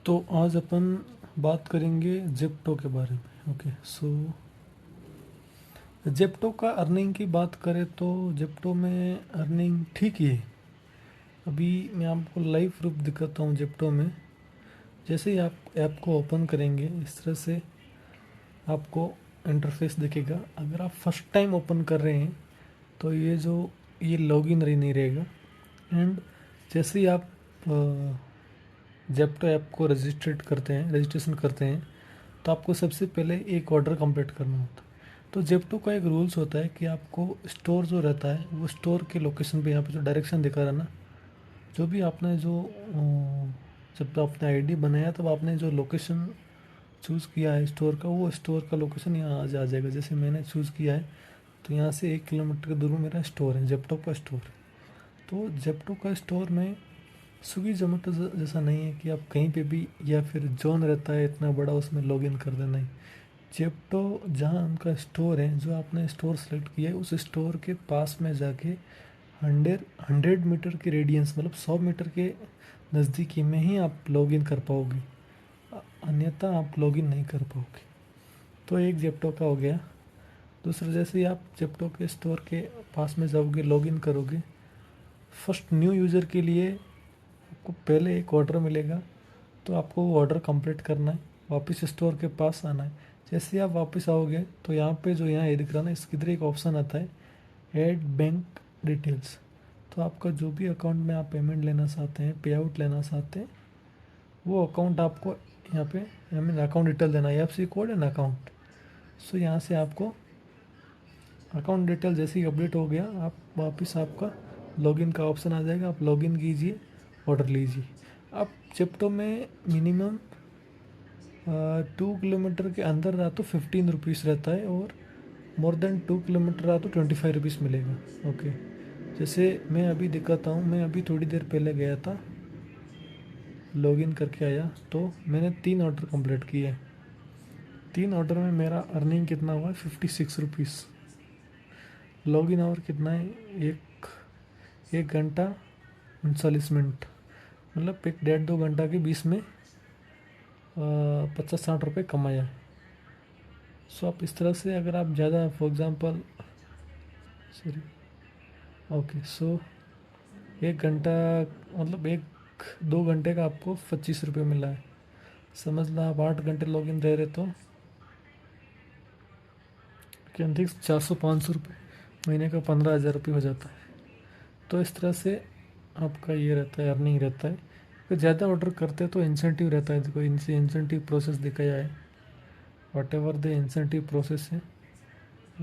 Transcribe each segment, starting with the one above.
तो आज अपन बात करेंगे जेप्टो के बारे में। ओके, सो जेप्टो का अर्निंग की बात करें तो जेप्टो में अर्निंग ठीक ही है। अभी मैं आपको लाइव प्रूफ दिखाता हूँ जेप्टो में। जैसे ही आप ऐप को ओपन करेंगे इस तरह से आपको इंटरफेस दिखेगा। अगर आप फर्स्ट टाइम ओपन कर रहे हैं तो ये लॉगिन नहीं रहेगा। एंड जैसे ही आप जेप्टो ऐप को रजिस्ट्रेशन करते हैं तो आपको सबसे पहले एक ऑर्डर कंप्लीट करना होता है। तो जेप्टो का एक रूल्स होता है कि आपको स्टोर जो रहता है वो स्टोर के लोकेशन पे, यहाँ पे जो डायरेक्शन दिखा रहा है ना, जो भी आपने जब आपने आईडी बनाया तब आपने जो लोकेशन चूज़ किया है स्टोर का, वो स्टोर का लोकेशन यहाँ आ जाएगा। जैसे मैंने चूज़ किया है तो यहाँ से 1 किलोमीटर की दूर में मेरा स्टोर है, जेप्टो का स्टोर। तो जेप्टो का स्टोर में स्विगी जोमेटो जैसा नहीं है कि आप कहीं पे भी, या फिर जोन रहता है इतना बड़ा उसमें लॉगिन कर देना ही। जेप्टो जहाँ उनका स्टोर है, जो आपने स्टोर सेलेक्ट किया है उस स्टोर के पास में जाके 100 मीटर की रेडियंस, मतलब 100 मीटर के नज़दीकी में ही आप लॉगिन कर पाओगे, अन्यथा आप लॉगिन नहीं कर पाओगे। तो एक जेप्टो का हो गया। दूसरा, जैसे ही आप जेप्टो के स्टोर के पास में जाओगे, लॉगिन करोगे, फर्स्ट न्यू यूज़र के लिए आपको पहले एक ऑर्डर मिलेगा। तो आपको वो ऑर्डर कंप्लीट करना है, वापस स्टोर के पास आना है। जैसे ही आप वापस आओगे तो यहाँ पे जो यहाँ ये दिख रहा है ना, इसके इधर एक ऑप्शन आता है ऐड बैंक डिटेल्स। तो आपका जो भी अकाउंट में आप पेमेंट लेना चाहते हैं, पे आउट लेना चाहते हैं, वो अकाउंट आपको यहाँ पे अकाउंट डिटेल देना है, एफ कोड एंड अकाउंट। सो यहाँ से आपको अकाउंट डिटेल जैसे ही अपडेट हो गया, आप वापस आपका लॉगिन का ऑप्शन आ जाएगा, आप लॉगिन कीजिए, ऑर्डर लीजिए। आप जेप्टो में मिनिमम 2 किलोमीटर के अंदर रहा तो 15 रुपीज़ रहता है, और मोर देन 2 किलोमीटर रहा तो 25 रुपीज़ मिलेगा। ओके, जैसे मैं अभी दिखाता हूँ। मैं अभी थोड़ी देर पहले गया था, लॉगिन करके आया, तो मैंने 3 ऑर्डर कंप्लीट किए। 3 ऑर्डर में मेरा अर्निंग कितना हुआ है, 56 रुपीज़। लॉगिन आवर कितना है, एक घंटा 39 मिनट, मतलब 1.5-2 घंटा के बीच में 50-60 रुपये कमाया। सो आप इस तरह से, अगर आप ज़्यादा, फॉर एग्ज़ाम्पल, सॉरी, ओके, सो 1 घंटा, मतलब 1-2 घंटे का आपको 25 रुपये मिला है। समझ लो आप 8 घंटे लॉगिन रह रहे तो कैन थिंक 400-500 रुपये, महीने का 15,000 रुपये हो जाता है। तो इस तरह से आपका ये रहता है, अर्निंग रहता है। अगर ज़्यादा ऑर्डर करते हैं तो इंसेंटिव रहता है। देखो, इनसे इंसेंटिव प्रोसेस दिखाया है, what ever the incentive process है।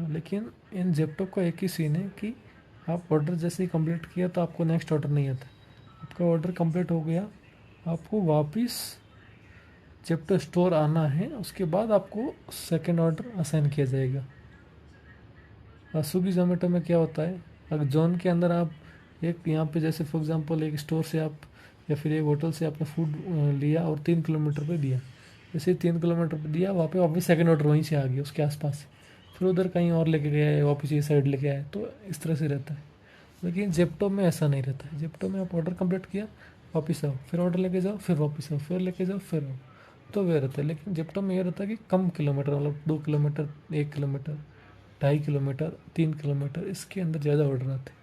लेकिन इन जेप्टो का एक ही सीन है कि आप ऑर्डर जैसे ही कंप्लीट किया तो आपको नेक्स्ट ऑर्डर नहीं आता। आपका ऑर्डर कंप्लीट हो गया, आपको वापस जेप्टो स्टोर आना है, उसके बाद आपको सेकंड ऑर्डर असाइन किया जाएगा। स्विगी जोमेटो में क्या होता है, अगर जोन के अंदर आप एक यहाँ पे, जैसे फॉर एग्जांपल एक स्टोर से आप या फिर एक होटल से आपने फूड लिया और 3 किलोमीटर पे दिया, जैसे 3 किलोमीटर पे दिया, वहाँ पे वापस सेकंड ऑर्डर वहीं से आ गया उसके आसपास, फिर उधर कहीं और लेके गया, वापस ये साइड लेके आए, तो इस तरह से रहता है। लेकिन जेप्टो में ऐसा नहीं रहता है। जेप्टो में आप ऑर्डर कंप्लीट किया, वापस आओ, फिर ऑर्डर लेके जाओ, फिर वापस आओ, फिर लेके जाओ, फिर आओ, तो वे रहता है। लेकिन जेप्टो में ये रहता है कि कम किलोमीटर, मतलब 2 किलोमीटर, 1 किलोमीटर, 2.5 किलोमीटर, 3 किलोमीटर, इसके अंदर ज़्यादा ऑर्डर आते हैं।